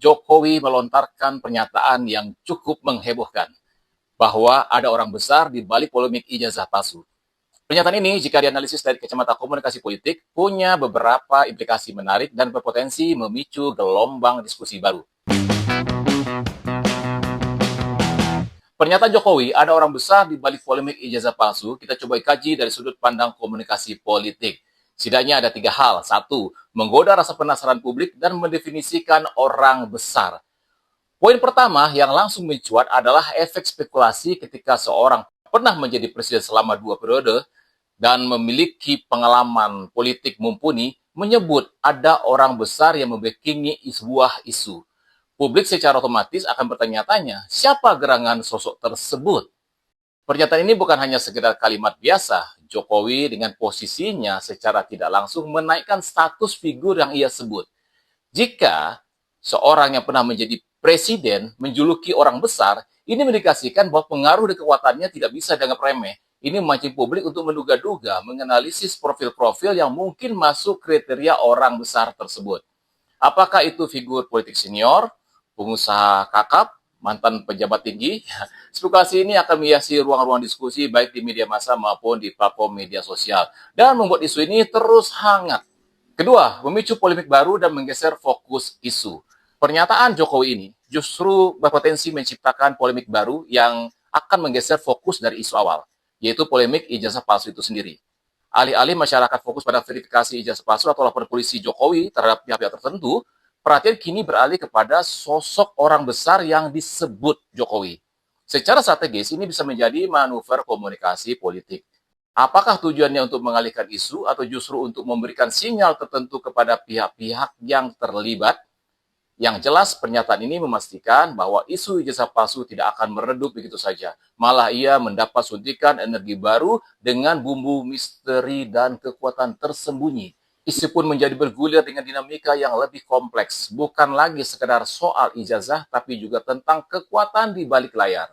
Jokowi melontarkan pernyataan yang cukup menghebohkan bahwa ada orang besar di balik polemik ijazah palsu. Pernyataan ini, jika dianalisis dari kacamata komunikasi politik, punya beberapa implikasi menarik dan berpotensi memicu gelombang diskusi baru. Pernyataan Jokowi, ada orang besar di balik polemik ijazah palsu, kita coba kaji dari sudut pandang komunikasi politik. Setidaknya ada 3 hal. 1. Menggoda rasa penasaran publik dan mendefinisikan orang besar. Poin pertama yang langsung mencuat adalah efek spekulasi ketika seorang pernah menjadi presiden selama 2 periode dan memiliki pengalaman politik mumpuni menyebut ada orang besar yang membackingi sebuah isu. Publik secara otomatis akan bertanya-tanya, siapa gerangan sosok tersebut? Pernyataan ini bukan hanya sekedar kalimat biasa. Jokowi dengan posisinya secara tidak langsung menaikkan status figur yang ia sebut. Jika seorang yang pernah menjadi presiden menjuluki orang besar, ini mendikasikan bahwa pengaruh dan kekuatannya tidak bisa dianggap remeh. Ini memancing publik untuk menduga-duga, menganalisis profil-profil yang mungkin masuk kriteria orang besar tersebut. Apakah itu figur politik senior, pengusaha kakap, mantan pejabat tinggi? Spekulasi ini akan menghiasi ruang-ruang diskusi baik di media massa maupun di platform media sosial dan membuat isu ini terus hangat. Kedua, memicu polemik baru dan menggeser fokus isu. Pernyataan Jokowi ini justru berpotensi menciptakan polemik baru yang akan menggeser fokus dari isu awal, yaitu polemik ijazah palsu itu sendiri. Alih-alih masyarakat fokus pada verifikasi ijazah palsu atau laporan polisi Jokowi terhadap pihak-pihak tertentu, perhatian kini beralih kepada sosok orang besar yang disebut Jokowi. Secara strategis, ini bisa menjadi manuver komunikasi politik. Apakah tujuannya untuk mengalihkan isu atau justru untuk memberikan sinyal tertentu kepada pihak-pihak yang terlibat? Yang jelas, pernyataan ini memastikan bahwa isu ijazah palsu tidak akan meredup begitu saja. Malah ia mendapat suntikan energi baru dengan bumbu misteri dan kekuatan tersembunyi. Isu pun menjadi bergulir dengan dinamika yang lebih kompleks. Bukan lagi sekedar soal ijazah, tapi juga tentang kekuatan di balik layar.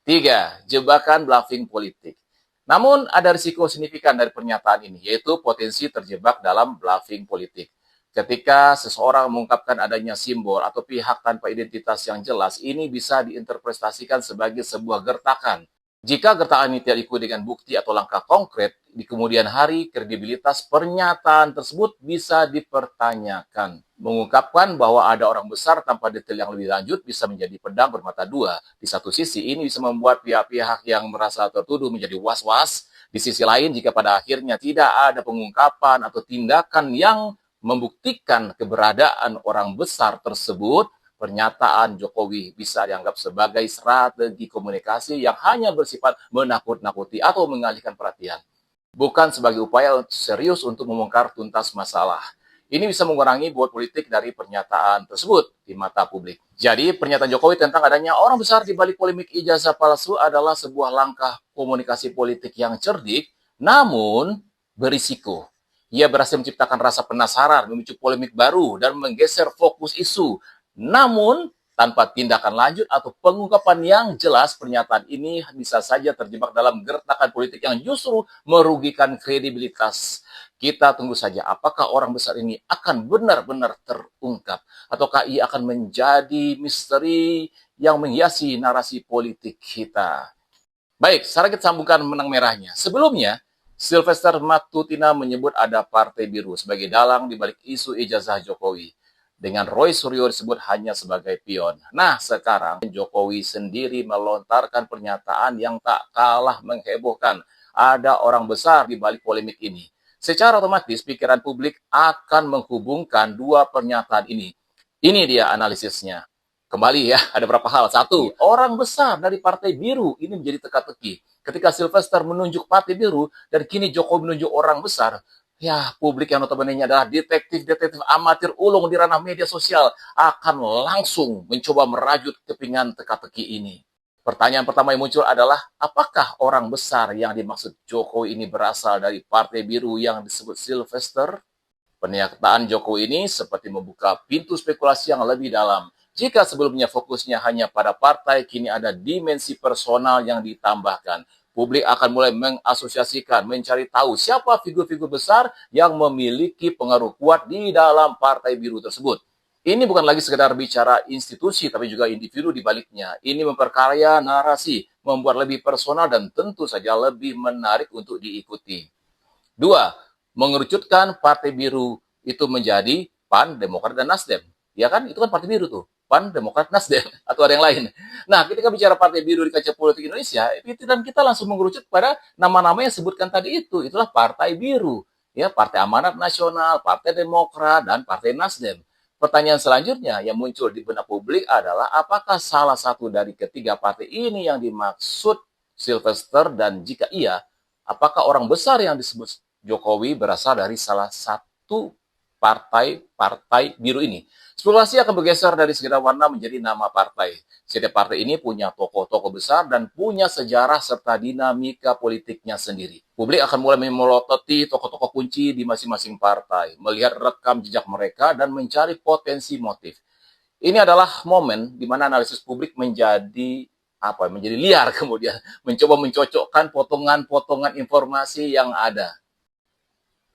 3. Jebakan bluffing politik. Namun, ada risiko signifikan dari pernyataan ini, yaitu potensi terjebak dalam bluffing politik. Ketika seseorang mengungkapkan adanya simbol atau pihak tanpa identitas yang jelas, ini bisa diinterpretasikan sebagai sebuah gertakan. Jika gertakan ini tidak diikuti dengan bukti atau langkah konkret, di kemudian hari kredibilitas pernyataan tersebut bisa dipertanyakan. Mengungkapkan bahwa ada orang besar tanpa detail yang lebih lanjut bisa menjadi pedang bermata dua. Di satu sisi, ini bisa membuat pihak-pihak yang merasa tertuduh menjadi was-was. Di sisi lain, jika pada akhirnya tidak ada pengungkapan atau tindakan yang membuktikan keberadaan orang besar tersebut, pernyataan Jokowi bisa dianggap sebagai strategi komunikasi yang hanya bersifat menakut-nakuti atau mengalihkan perhatian, bukan sebagai upaya serius untuk membongkar tuntas masalah. Ini bisa mengurangi bobot politik dari pernyataan tersebut di mata publik. Jadi, pernyataan Jokowi tentang adanya orang besar di balik polemik ijazah palsu adalah sebuah langkah komunikasi politik yang cerdik, namun berisiko. Ia berhasil menciptakan rasa penasaran, memicu polemik baru, dan menggeser fokus isu. Namun, tanpa tindakan lanjut atau pengungkapan yang jelas, pernyataan ini bisa saja terjebak dalam gertakan politik yang justru merugikan kredibilitas. Kita tunggu saja apakah orang besar ini akan benar-benar terungkap, ataukah ia akan menjadi misteri yang menghiasi narasi politik kita. Baik, sekarang kita sambungkan benang merahnya. Sebelumnya, Sylvester Matutina menyebut ada Partai Biru sebagai dalang di balik isu ijazah Jokowi, dengan Roy Suryo disebut hanya sebagai pion. Nah, sekarang Jokowi sendiri melontarkan pernyataan yang tak kalah menghebohkan. Ada orang besar di balik polemik ini. Secara otomatis, pikiran publik akan menghubungkan dua pernyataan ini. Ini dia analisisnya. Kembali ya, ada beberapa hal. 1, orang besar dari Partai Biru ini menjadi teka-teki. Ketika Sylvester menunjuk Partai Biru dan kini Jokowi menunjuk orang besar, ya, publik yang notabene adalah detektif-detektif amatir ulung di ranah media sosial akan langsung mencoba merajut kepingan teka-teki ini. Pertanyaan pertama yang muncul adalah, apakah orang besar yang dimaksud Jokowi ini berasal dari Partai Biru yang disebut Sylvester? Pernyataan Jokowi ini seperti membuka pintu spekulasi yang lebih dalam. Jika sebelumnya fokusnya hanya pada partai, kini ada dimensi personal yang ditambahkan. Publik akan mulai mengasosiasikan, mencari tahu siapa figur-figur besar yang memiliki pengaruh kuat di dalam Partai Biru tersebut. Ini bukan lagi sekedar bicara institusi, tapi juga individu di baliknya. Ini memperkaya narasi, membuat lebih personal dan tentu saja lebih menarik untuk diikuti. Dua, mengerucutkan Partai Biru itu menjadi PAN, Demokrat, dan Nasdem. Ya kan? Itu kan Partai Biru tuh. PAN, Demokrat, Nasdem. Atau ada yang lain. Nah, ketika bicara Partai Biru di kaca politik Indonesia, pikiran kita langsung mengerucut pada nama-nama yang sebutkan tadi itu. Itulah Partai Biru. Ya, Partai Amanat Nasional, Partai Demokrat, dan Partai Nasdem. Pertanyaan selanjutnya yang muncul di benak publik adalah apakah salah satu dari ketiga partai ini yang dimaksud Sylvester, dan jika iya, apakah orang besar yang disebut Jokowi berasal dari salah satu partai biru ini? Spekulasi akan bergeser dari sekedar warna menjadi nama partai. Setiap partai ini punya tokoh-tokoh besar dan punya sejarah serta dinamika politiknya sendiri. Publik akan mulai memelototi tokoh-tokoh kunci di masing-masing partai, melihat rekam jejak mereka dan mencari potensi motif. Ini adalah momen di mana analisis publik menjadi liar, kemudian mencoba mencocokkan potongan-potongan informasi yang ada.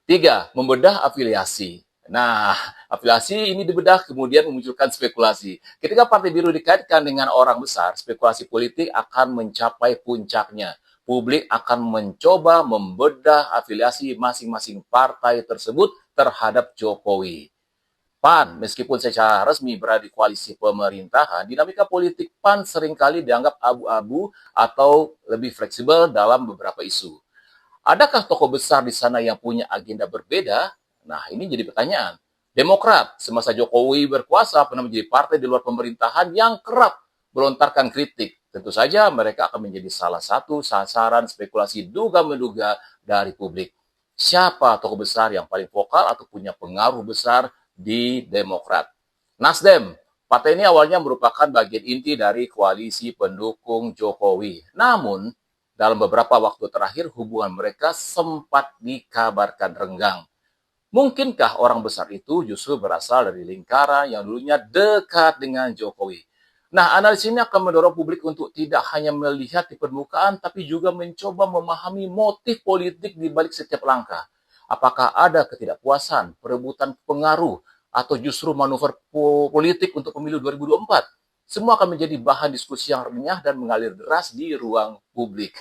Tiga, membedah afiliasi. Nah, afiliasi ini dibedah kemudian memunculkan spekulasi. Ketika Partai Biru dikaitkan dengan orang besar, spekulasi politik akan mencapai puncaknya. Publik akan mencoba membedah afiliasi masing-masing partai tersebut terhadap Jokowi. PAN, meskipun secara resmi berada di koalisi pemerintahan, dinamika politik PAN seringkali dianggap abu-abu atau lebih fleksibel dalam beberapa isu. Adakah tokoh besar di sana yang punya agenda berbeda? Nah, ini jadi pertanyaan. Demokrat, semasa Jokowi berkuasa, pernah menjadi partai di luar pemerintahan yang kerap melontarkan kritik. Tentu saja mereka akan menjadi salah satu sasaran spekulasi duga-menduga dari publik. Siapa tokoh besar yang paling vokal atau punya pengaruh besar di Demokrat? Nasdem, partai ini awalnya merupakan bagian inti dari koalisi pendukung Jokowi. Namun, dalam beberapa waktu terakhir hubungan mereka sempat dikabarkan renggang. Mungkinkah orang besar itu justru berasal dari lingkaran yang dulunya dekat dengan Jokowi? Nah, analisis ini akan mendorong publik untuk tidak hanya melihat di permukaan, tapi juga mencoba memahami motif politik di balik setiap langkah. Apakah ada ketidakpuasan, perebutan pengaruh, atau justru manuver politik untuk pemilu 2024? Semua akan menjadi bahan diskusi yang renyah dan mengalir deras di ruang publik.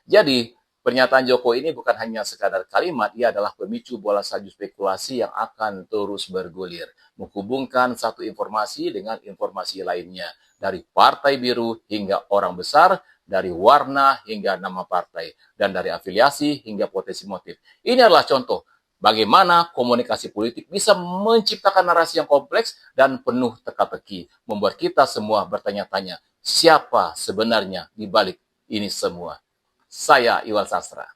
Jadi, pernyataan Jokowi ini bukan hanya sekadar kalimat, ia adalah pemicu bola salju spekulasi yang akan terus bergulir, menghubungkan satu informasi dengan informasi lainnya, dari partai biru hingga orang besar, dari warna hingga nama partai, dan dari afiliasi hingga potensi motif. Ini adalah contoh bagaimana komunikasi politik bisa menciptakan narasi yang kompleks dan penuh teka-teki, membuat kita semua bertanya-tanya, siapa sebenarnya di balik ini semua? Saya Iwan Sastra.